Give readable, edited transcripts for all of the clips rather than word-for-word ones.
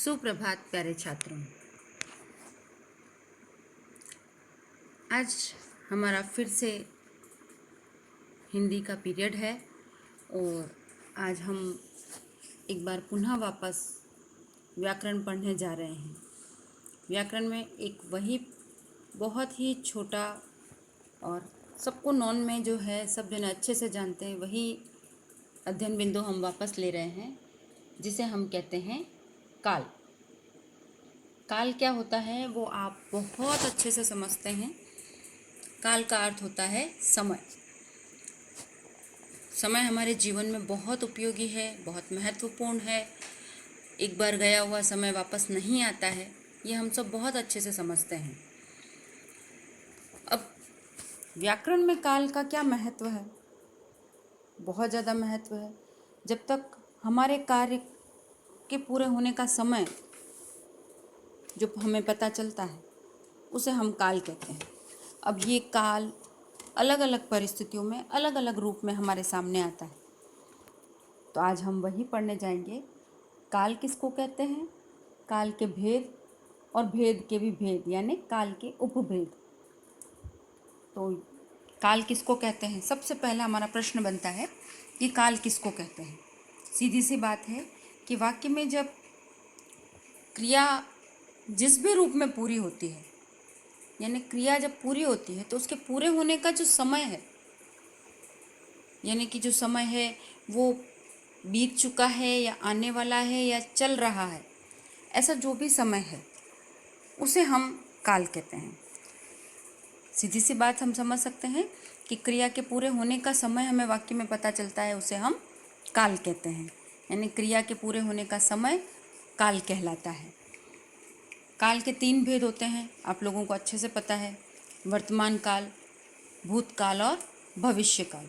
सुप्रभात प्यारे छात्रों। आज हमारा फिर से हिंदी का पीरियड है और आज हम एक बार पुनः वापस व्याकरण पढ़ने जा रहे हैं। व्याकरण में एक वही बहुत ही छोटा और सबको नॉन में जो है सब जन अच्छे से जानते हैं वही अध्ययन बिंदु हम वापस ले रहे हैं, जिसे हम कहते हैं काल। काल क्या होता है वो आप बहुत अच्छे से समझते हैं। काल का अर्थ होता है समय। समय हमारे जीवन में बहुत उपयोगी है, बहुत महत्वपूर्ण है। एक बार गया हुआ समय वापस नहीं आता है, ये हम सब बहुत अच्छे से समझते हैं। अब व्याकरण में काल का क्या महत्व है? बहुत ज़्यादा महत्व है। जब तक हमारे कार्य के पूरे होने का समय जो हमें पता चलता है उसे हम काल कहते हैं। अब ये काल अलग अलग परिस्थितियों में अलग अलग रूप में हमारे सामने आता है। तो आज हम वही पढ़ने जाएंगे। काल किसको कहते हैं? काल के भेद और भेद के भी भेद, यानी काल के उपभेद। तो काल किसको कहते हैं? सबसे पहला हमारा प्रश्न बनता है कि काल किसको कहते हैं। सीधी सी बात है कि वाक्य में जब क्रिया जिस भी रूप में पूरी होती है, यानी क्रिया जब पूरी होती है तो उसके पूरे होने का जो समय है, यानी कि जो समय है वो बीत चुका है या आने वाला है या चल रहा है, ऐसा जो भी समय है उसे हम काल कहते हैं। सीधी सी बात हम समझ सकते हैं कि क्रिया के पूरे होने का समय हमें वाक्य में पता चलता है, उसे हम काल कहते हैं। यानी क्रिया के पूरे होने का समय काल कहलाता है। काल के 3 भेद होते हैं, आप लोगों को अच्छे से पता है। वर्तमान काल, भूतकाल और भविष्य काल।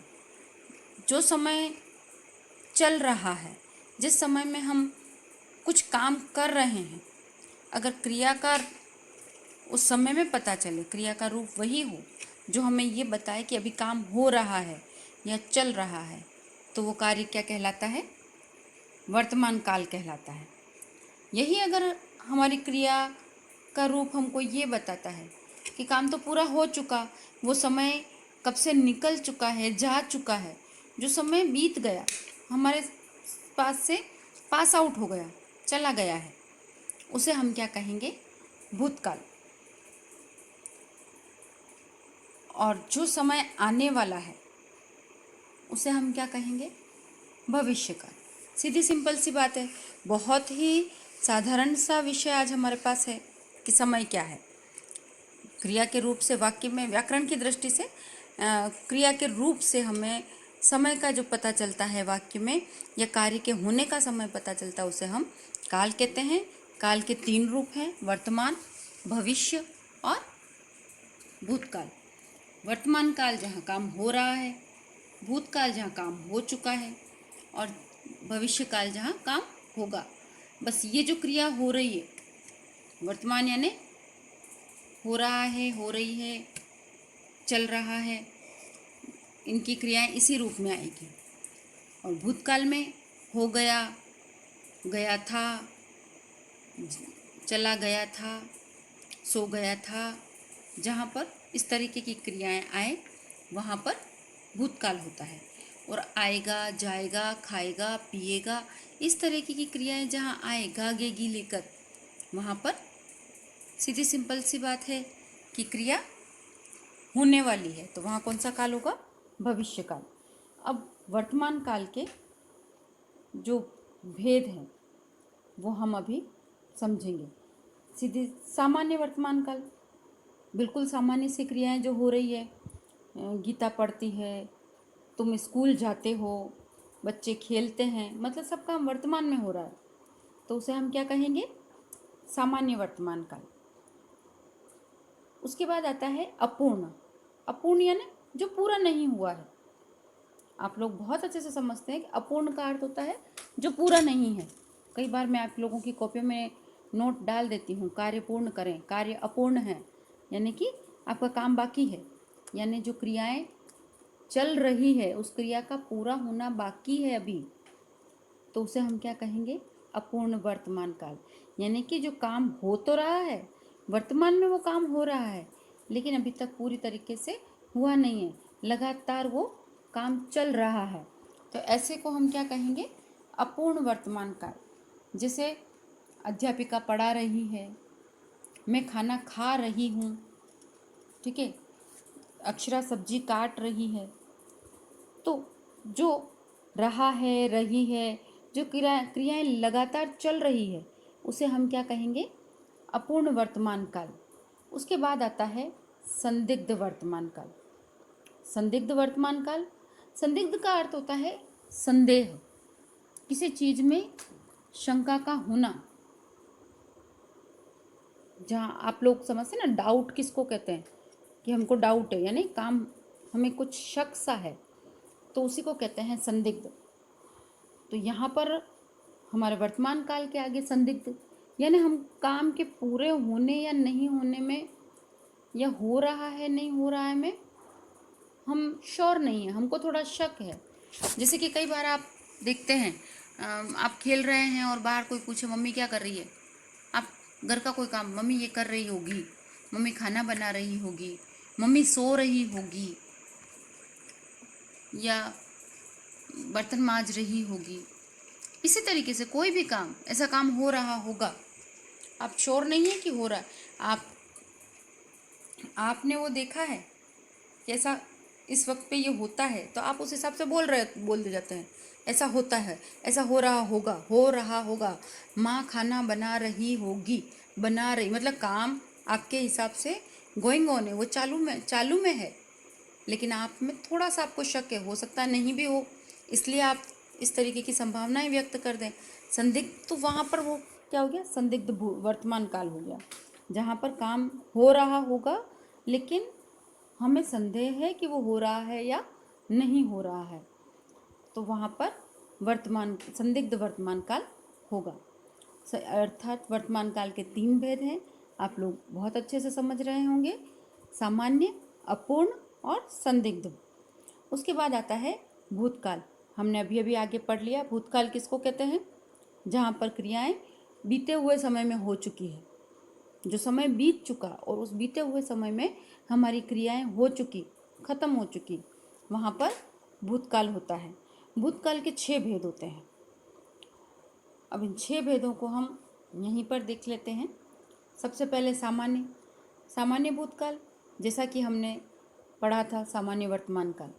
जो समय चल रहा है, जिस समय में हम कुछ काम कर रहे हैं, अगर क्रिया का उस समय में पता चले, क्रिया का रूप वही हो जो हमें ये बताए कि अभी काम हो रहा है या चल रहा है, तो वो कार्य क्या कहलाता है? वर्तमान काल कहलाता है। यही अगर हमारी क्रिया का रूप हमको ये बताता है कि काम तो पूरा हो चुका, वो समय कब से निकल चुका है, जा चुका है, जो समय बीत गया, हमारे पास से पास आउट हो गया, चला गया है, उसे हम क्या कहेंगे? भूतकाल। और जो समय आने वाला है उसे हम क्या कहेंगे? भविष्यकाल। सीधी सिंपल सी बात है। बहुत ही साधारण सा विषय आज हमारे पास है कि समय क्या है। क्रिया के रूप से वाक्य में व्याकरण की दृष्टि से क्रिया के रूप से हमें समय का जो पता चलता है वाक्य में, या कार्य के होने का समय पता चलता है, उसे हम काल कहते हैं। काल के 3 रूप हैं, वर्तमान, भविष्य और भूतकाल। वर्तमान काल जहाँ काम हो रहा है, भूतकाल जहाँ काम हो चुका है और भविष्य काल जहाँ काम होगा। बस ये जो क्रिया हो रही है, वर्तमान यानी हो रहा है, हो रही है, चल रहा है, इनकी क्रियाएं इसी रूप में आएगी। और भूतकाल में हो गया, गया था, चला गया था, सो गया था, जहाँ पर इस तरीके की क्रियाएं आए वहाँ पर भूतकाल होता है। और आएगा, जाएगा, खाएगा, पिएगा, इस तरीके की क्रियाएं जहाँ आए गागेगी लेकर, वहाँ पर सीधी सिंपल सी बात है कि क्रिया होने वाली है, तो वहाँ कौन सा काल होगा? भविष्य काल। अब वर्तमान काल के जो भेद हैं वो हम अभी समझेंगे। सीधे सामान्य वर्तमान काल, बिल्कुल सामान्य सी क्रियाएं जो हो रही है, गीता पढ़ती है, तुम स्कूल जाते हो, बच्चे खेलते हैं, मतलब सब काम वर्तमान में हो रहा है, तो उसे हम क्या कहेंगे? सामान्य वर्तमान काल। उसके बाद आता है अपूर्ण। अपूर्ण यानी जो पूरा नहीं हुआ है। आप लोग बहुत अच्छे से समझते हैं कि अपूर्ण का अर्थ होता है जो पूरा नहीं है। कई बार मैं आप लोगों की कॉपियों में नोट डाल देती हूँ, कार्य पूर्ण करें, कार्य अपूर्ण है, यानी कि आपका काम बाकी है, यानी जो क्रियाएं चल रही है उस क्रिया का पूरा होना बाकी है अभी, तो उसे हम क्या कहेंगे? अपूर्ण वर्तमान काल, यानी कि जो काम हो तो रहा है, वर्तमान में वो काम हो रहा है, लेकिन अभी तक पूरी तरीके से हुआ नहीं है, लगातार वो काम चल रहा है। तो ऐसे को हम क्या कहेंगे? अपूर्ण वर्तमान काल। जैसे अध्यापिका पढ़ा रही है, मैं खाना खा रही हूँ, ठीक है, अक्षरा सब्जी काट रही है। तो जो रहा है, रही है, जो क्रियाएं लगातार चल रही है, उसे हम क्या कहेंगे? अपूर्ण वर्तमान काल। उसके बाद आता है संदिग्ध वर्तमान काल। संदिग्ध वर्तमान काल, संदिग्ध का अर्थ होता है संदेह, किसी चीज में शंका का होना। जहाँ आप लोग समझते ना, डाउट किसको कहते हैं, कि हमको डाउट है, यानी काम हमें कुछ शक सा है, तो उसी को कहते हैं संदिग्ध। तो यहाँ पर हमारे वर्तमान काल के आगे संदिग्ध, यानी हम काम के पूरे होने या नहीं होने में, या हो रहा है नहीं हो रहा है में हम श्योर नहीं है, हमको थोड़ा शक है। जैसे कि कई बार आप देखते हैं, आप खेल रहे हैं और बाहर कोई पूछे मम्मी क्या कर रही है, आप घर का कोई काम, मम्मी ये कर रही होगी, मम्मी खाना बना रही होगी, मम्मी सो रही होगी, या बर्तन मांज रही होगी। इसी तरीके से कोई भी काम, ऐसा काम हो रहा होगा, आप श्योर नहीं है कि हो रहा है, आपने वो देखा है कि ऐसा इस वक्त पे ये होता है, तो आप उस हिसाब से बोल दे जाते हैं ऐसा होता है, ऐसा हो रहा होगा। माँ खाना बना रही होगी, बना रही मतलब काम आपके हिसाब से गोइंग ऑन है, वो चालू में है, लेकिन आप में थोड़ा सा आपको शक है, हो सकता है नहीं भी हो, इसलिए आप इस तरीके की संभावनाएं व्यक्त कर दें। संदिग्ध, तो वहाँ पर वो क्या हो गया? संदिग्ध वर्तमान काल हो गया, जहाँ पर काम हो रहा होगा, लेकिन हमें संदेह है कि वो हो रहा है या नहीं हो रहा है, तो वहाँ पर संदिग्ध वर्तमान काल होगा। अर्थात वर्तमान काल के 3 भेद हैं, आप लोग बहुत अच्छे से समझ रहे होंगे, सामान्य, अपूर्ण और संदिग्ध। उसके बाद आता है भूतकाल। हमने अभी अभी आगे पढ़ लिया, भूतकाल किसको कहते हैं? जहाँ पर क्रियाएं बीते हुए समय में हो चुकी है, जो समय बीत चुका और उस बीते हुए समय में हमारी क्रियाएं हो चुकी, खत्म हो चुकी, वहाँ पर भूतकाल होता है। भूतकाल के 6 भेद होते हैं। अब इन 6 भेदों को हम यहीं पर देख लेते हैं। सबसे पहले सामान्य भूतकाल, जैसा कि हमने पढ़ा था सामान्य वर्तमान काल,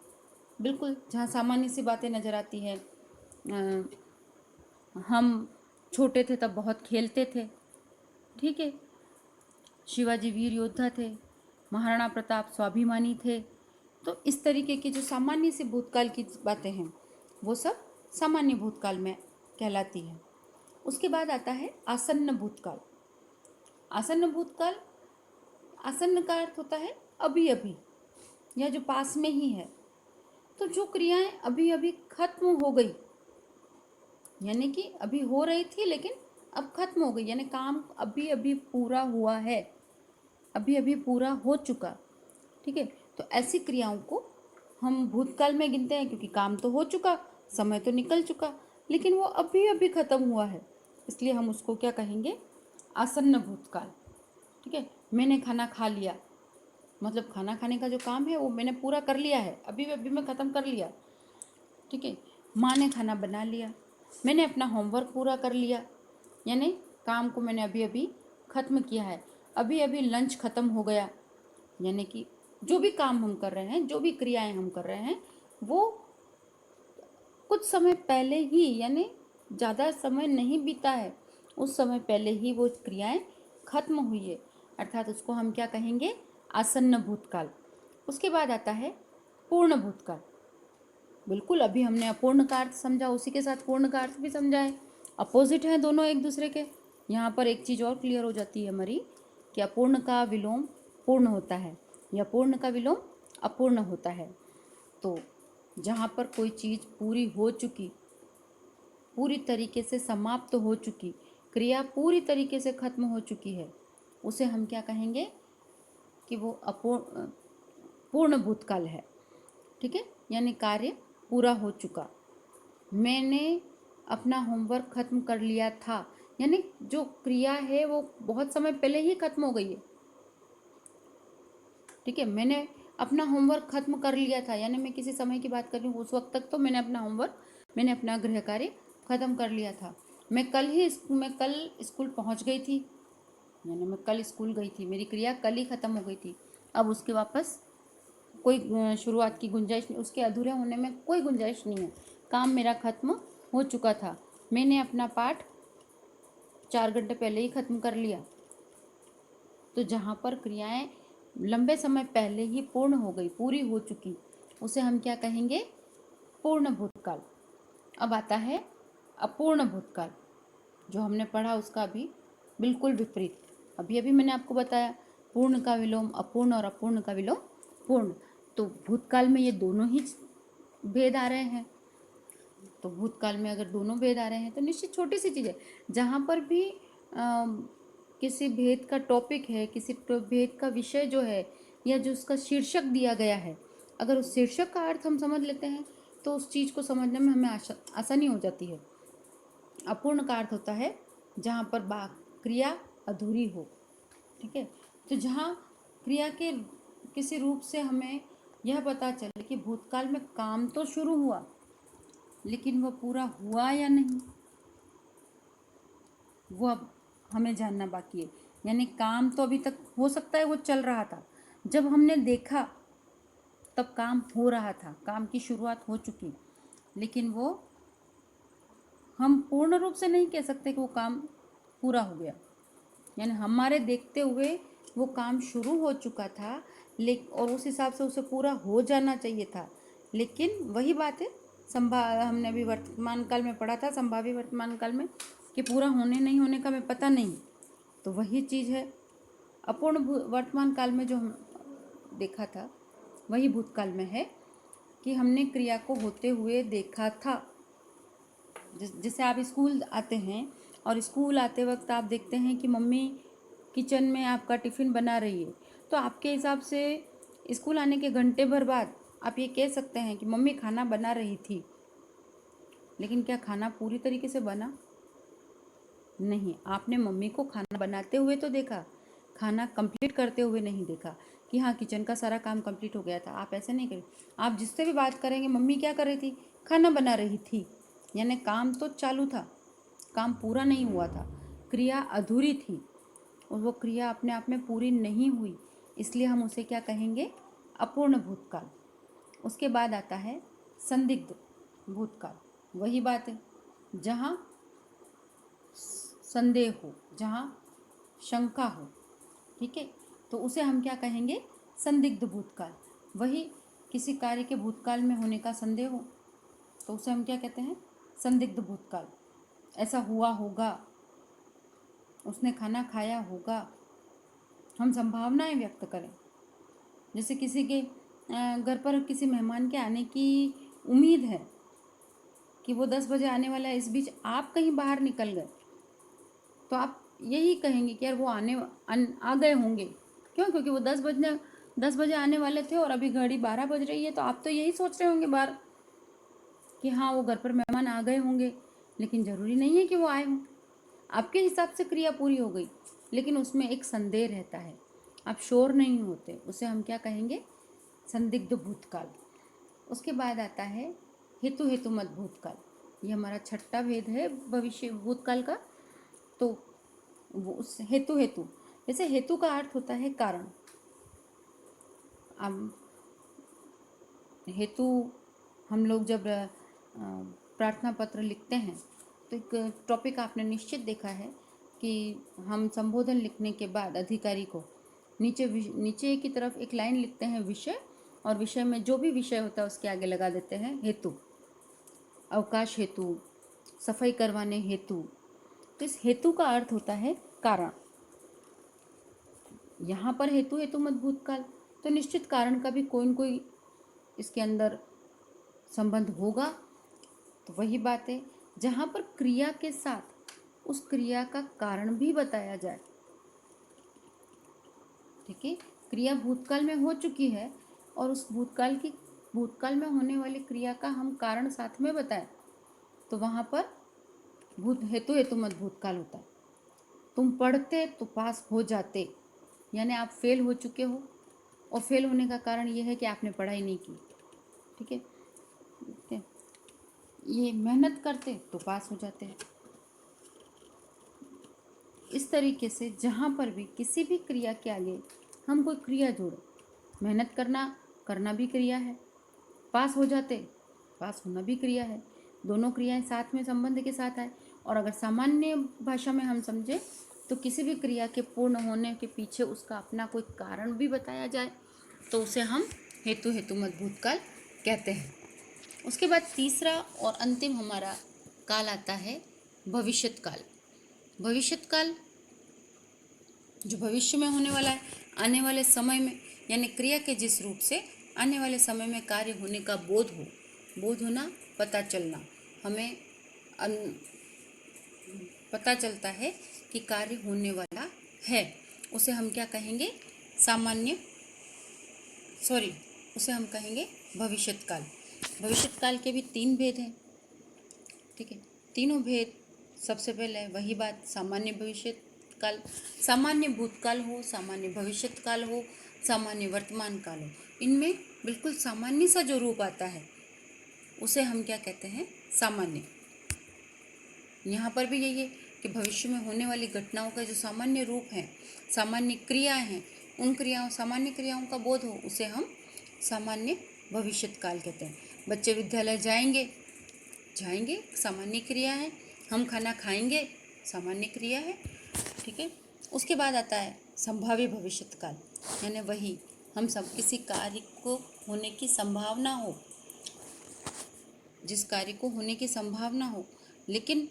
बिल्कुल जहाँ सामान्य सी बातें नज़र आती है। हम छोटे थे तब बहुत खेलते थे, ठीक है, शिवाजी वीर योद्धा थे, महाराणा प्रताप स्वाभिमानी थे। तो इस तरीके की जो सामान्य सी भूतकाल की बातें हैं, वो सब सामान्य भूतकाल में कहलाती है। उसके बाद आता है आसन्न भूतकाल। आसन्न भूतकाल, आसन्न का अर्थ होता है अभी अभी, या जो पास में ही है। तो जो क्रियाएं अभी अभी खत्म हो गई, यानी कि अभी हो रही थी लेकिन अब खत्म हो गई, यानी काम अभी अभी पूरा हुआ है, अभी अभी पूरा हो चुका, ठीक है। तो ऐसी क्रियाओं को हम भूतकाल में गिनते हैं, क्योंकि काम तो हो चुका, समय तो निकल चुका, लेकिन वो अभी अभी खत्म हुआ है, इसलिए हम उसको क्या कहेंगे? आसन्न भूतकाल, ठीक है। मैंने खाना खा लिया, मतलब खाना खाने का जो काम है वो मैंने पूरा कर लिया है, अभी अभी मैं ख़त्म कर लिया, ठीक है। माँ ने खाना बना लिया, मैंने अपना होमवर्क पूरा कर लिया, यानी काम को मैंने अभी अभी ख़त्म किया है, अभी अभी लंच ख़त्म हो गया, यानी कि जो भी काम हम कर रहे हैं, जो भी क्रियाएं हम कर रहे हैं, वो कुछ समय पहले ही, यानी ज़्यादा समय नहीं बीता है, उस समय पहले ही वो क्रियाएं खत्म हुई है, अर्थात उसको हम क्या कहेंगे? आसन्न भूतकाल। उसके बाद आता है पूर्ण भूतकाल। बिल्कुल, अभी हमने अपूर्ण का अर्थ समझा, उसी के साथ पूर्ण का अर्थ भी समझा है, अपोजिट हैं दोनों एक दूसरे के। यहाँ पर एक चीज़ और क्लियर हो जाती है हमारी, कि अपूर्ण का विलोम पूर्ण होता है, या पूर्ण का विलोम अपूर्ण होता है। तो जहाँ पर कोई चीज़ पूरी हो चुकी, पूरी तरीके से समाप्त हो चुकी, क्रिया पूरी तरीके से खत्म हो चुकी है, उसे हम क्या कहेंगे? कि वो पूर्ण भूतकाल है, ठीक है, यानी कार्य पूरा हो चुका। मैंने अपना होमवर्क खत्म कर लिया था, यानी जो क्रिया है वो बहुत समय पहले ही खत्म हो गई है। ठीक है, मैंने अपना होमवर्क खत्म कर लिया था, यानी मैं किसी समय की बात कर रही हूँ, उस वक्त तक तो मैंने अपना गृह कार्य खत्म कर लिया था। मैं कल स्कूल पहुँच गई थी, यानी मैं कल स्कूल गई थी, मेरी क्रिया कल ही खत्म हो गई थी। अब उसके वापस कोई शुरुआत की गुंजाइश नहीं, उसके अधूरे होने में कोई गुंजाइश नहीं है। काम मेरा खत्म हो चुका था, मैंने अपना पाठ 4 घंटे पहले ही खत्म कर लिया। तो जहाँ पर क्रियाएं लंबे समय पहले ही पूर्ण हो गई, पूरी हो चुकी, उसे हम क्या कहेंगे? पूर्ण भूतकाल। अब आता है अपूर्ण भूतकाल, जो हमने पढ़ा उसका भी बिल्कुल विपरीत। अभी अभी मैंने आपको बताया, पूर्ण का विलोम अपूर्ण और अपूर्ण का विलोम पूर्ण। तो भूतकाल में ये दोनों ही भेद आ रहे हैं। तो भूतकाल में अगर दोनों भेद आ रहे हैं तो निश्चित छोटी सी चीज़ है, जहाँ पर भी किसी भेद का टॉपिक है, किसी भेद का विषय जो है, या जो उसका शीर्षक दिया गया है, अगर उस शीर्षक का अर्थ हम समझ लेते हैं तो उस चीज़ को समझने में हमें आसानी हो जाती है। अपूर्ण का अर्थ होता है जहाँ पर क्रिया अधूरी हो। ठीक है, तो जहाँ क्रिया के किसी रूप से हमें यह पता चले कि भूतकाल में काम तो शुरू हुआ, लेकिन वह पूरा हुआ या नहीं, वो अब हमें जानना बाकी है। यानी काम तो अभी तक हो सकता है वो चल रहा था, जब हमने देखा तब काम हो रहा था, काम की शुरुआत हो चुकी, लेकिन वो हम पूर्ण रूप से नहीं कह सकते कि वो काम पूरा हो गया। यानी हमारे देखते हुए वो काम शुरू हो चुका था, और उस हिसाब से उसे पूरा हो जाना चाहिए था, लेकिन वही बात है, हमने अभी वर्तमान काल में पढ़ा था, संभावी वर्तमान काल में, कि पूरा होने नहीं होने का हमें पता नहीं। तो वही चीज़ है अपूर्ण वर्तमान काल में जो हम देखा था, वही भूतकाल में है कि हमने क्रिया को होते हुए देखा था। जैसे आप स्कूल आते हैं और स्कूल आते वक्त आप देखते हैं कि मम्मी किचन में आपका टिफ़िन बना रही है, तो आपके हिसाब से स्कूल आने के घंटे भर बाद आप ये कह सकते हैं कि मम्मी खाना बना रही थी, लेकिन क्या खाना पूरी तरीके से बना? नहीं, आपने मम्मी को खाना बनाते हुए तो देखा, खाना कंप्लीट करते हुए नहीं देखा कि हाँ किचन का सारा काम कंप्लीट हो गया था। आप ऐसे नहीं करें, आप जिससे भी बात करेंगे मम्मी क्या कर रही थी? खाना बना रही थी, यानी काम तो चालू था, काम पूरा नहीं हुआ था, क्रिया अधूरी थी, और वो क्रिया अपने आप में पूरी नहीं हुई, इसलिए हम उसे क्या कहेंगे? अपूर्ण भूतकाल। उसके बाद आता है संदिग्ध भूतकाल। वही बात है, जहाँ संदेह हो, जहाँ शंका हो। ठीक है, तो उसे हम क्या कहेंगे? संदिग्ध भूतकाल। वही किसी कार्य के भूतकाल में होने का संदेह हो तो उसे हम क्या कहते हैं? संदिग्ध भूतकाल। ऐसा हुआ होगा, उसने खाना खाया होगा, हम संभावनाएं व्यक्त करें। जैसे किसी के घर पर किसी मेहमान के आने की उम्मीद है कि वो 10 बजे आने वाला है, इस बीच आप कहीं बाहर निकल गए, तो आप यही कहेंगे कि यार वो आ गए होंगे। क्यों? क्योंकि वो 10 बजे आने वाले थे और अभी घड़ी 12 बज रही है, तो आप तो यही सोच रहे होंगे बाहर कि हाँ वो घर पर मेहमान आ गए होंगे, लेकिन ज़रूरी नहीं है कि वो आए हों। आपके हिसाब से क्रिया पूरी हो गई, लेकिन उसमें एक संदेह रहता है, आप श्योर नहीं होते, उसे हम क्या कहेंगे? संदिग्ध भूतकाल। उसके बाद आता है हेतु मत भूतकाल। ये हमारा छठा भेद है भविष्य भूतकाल का। तो वो उस हेतु, जैसे हेतु का अर्थ होता है कारण। अब हेतु हम लोग जब प्रार्थना पत्र लिखते हैं तो एक टॉपिक आपने निश्चित देखा है कि हम संबोधन लिखने के बाद अधिकारी को नीचे की तरफ एक लाइन लिखते हैं विषय, और विषय में जो भी विषय होता है उसके आगे लगा देते हैं हेतु, अवकाश हेतु, सफाई करवाने हेतु। तो इस हेतु का अर्थ होता है कारण। यहाँ पर हेतु मत भूतकाल, तो निश्चित कारण का भी कोई न कोई इसके अंदर संबंध होगा। तो वही बात है, जहाँ पर क्रिया के साथ उस क्रिया का कारण भी बताया जाए। ठीक है, क्रिया भूतकाल में हो चुकी है और उस भूतकाल में होने वाली क्रिया का हम कारण साथ में बताएं, तो वहाँ पर भूत हेतु हेतु मत भूतकाल होता है। तुम पढ़ते तो पास हो जाते, यानी आप फेल हो चुके हो, और फेल होने का कारण ये है कि आपने पढ़ाई नहीं की। ठीक है, ठीक है। ये मेहनत करते तो पास हो जाते हैं। इस तरीके से जहाँ पर भी किसी भी क्रिया के आगे हम कोई क्रिया जोड़े, मेहनत करना भी क्रिया है, पास हो जाते, पास होना भी क्रिया है, दोनों क्रियाएं साथ में संबंध के साथ आए। और अगर सामान्य भाषा में हम समझें तो किसी भी क्रिया के पूर्ण होने के पीछे उसका अपना कोई कारण भी बताया जाए तो उसे हम हेतु हेतुमत भूतकाल कहते हैं। उसके बाद तीसरा और अंतिम हमारा काल आता है भविष्यत काल। भविष्यत काल जो भविष्य में होने वाला है, आने वाले समय में, यानी क्रिया के जिस रूप से आने वाले समय में कार्य होने का बोध होना, पता चलना, हमें पता चलता है कि कार्य होने वाला है, उसे हम क्या कहेंगे? उसे हम कहेंगे भविष्यत काल। भविष्यत काल के भी 3 भेद हैं। ठीक है, तीनों भेद, सबसे पहले वही बात, सामान्य भविष्यत काल, सामान्य भूतकाल हो, सामान्य भविष्यत काल हो, सामान्य वर्तमान काल हो, इनमें बिल्कुल सामान्य सा जो रूप आता है उसे हम क्या कहते हैं? सामान्य। यहाँ पर भी यही है कि भविष्य में होने वाली घटनाओं का जो सामान्य रूप है, सामान्य क्रियाएं हैं, उन सामान्य क्रियाओं का बोध हो, उसे हम सामान्य भविष्यत काल कहते हैं। बच्चे विद्यालय जाएंगे, सामान्य क्रिया है। हम खाना खाएंगे, सामान्य क्रिया है। ठीक है। उसके बाद आता है संभाव्य भविष्यत काल, यानी वही हम सब किसी कार्य को होने की संभावना हो, जिस कार्य को होने की संभावना हो, लेकिन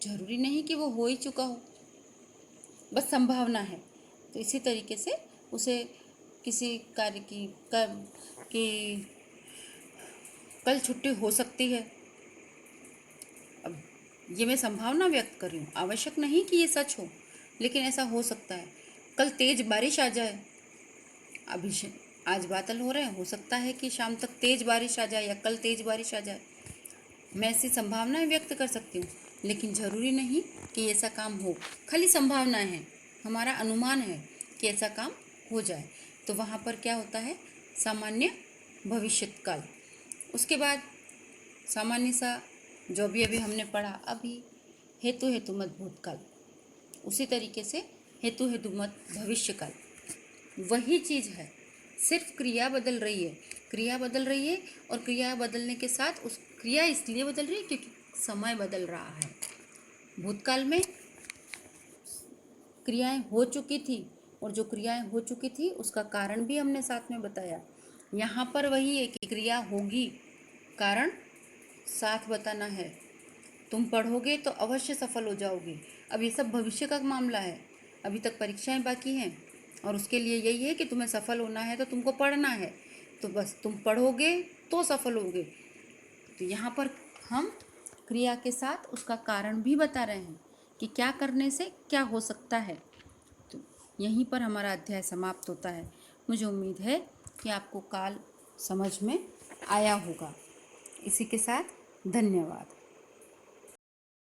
जरूरी नहीं कि वो हो ही चुका हो, बस संभावना है। तो इसी तरीके से उसे किसी कार्य की कल छुट्टी हो सकती है। अब ये मैं संभावना व्यक्त कर रही हूँ, आवश्यक नहीं कि ये सच हो, लेकिन ऐसा हो सकता है। कल तेज बारिश आ जाए, अभी आज बादल हो रहे हैं, हो सकता है कि शाम तक तेज बारिश आ जाए या कल तेज बारिश आ जाए। मैं ऐसी संभावनाएं व्यक्त कर सकती हूँ, लेकिन ज़रूरी नहीं कि ऐसा काम हो, खाली संभावनाएं हैं, हमारा अनुमान है कि ऐसा काम हो जाए। तो वहाँ पर क्या होता है? सामान्य भविष्यत काल। उसके बाद सामान्य सा जो भी अभी हमने पढ़ा, अभी हेतु हेतुमत भूतकाल, उसी तरीके से हेतु हेतुमत भविष्य काल, वही चीज़ है, सिर्फ क्रिया बदल रही है। और क्रिया बदलने के साथ उस क्रिया इसलिए बदल रही है क्योंकि समय बदल रहा है। भूतकाल में क्रियाएं हो चुकी थी, और जो क्रियाएं हो चुकी थी उसका कारण भी हमने साथ में बताया। यहाँ पर वही है कि क्रिया होगी, कारण साथ बताना है। तुम पढ़ोगे तो अवश्य सफल हो जाओगे। अब ये सब भविष्य का मामला है, अभी तक परीक्षाएं बाकी हैं, और उसके लिए यही है कि तुम्हें सफल होना है तो तुमको पढ़ना है, तो बस तुम पढ़ोगे तो सफल होगे। तो यहाँ पर हम क्रिया के साथ उसका कारण भी बता रहे हैं कि क्या करने से क्या हो सकता है। तो यहीं पर हमारा अध्याय समाप्त होता है। मुझे उम्मीद है कि आपको काल समझ में आया होगा। इसी के साथ धन्यवाद।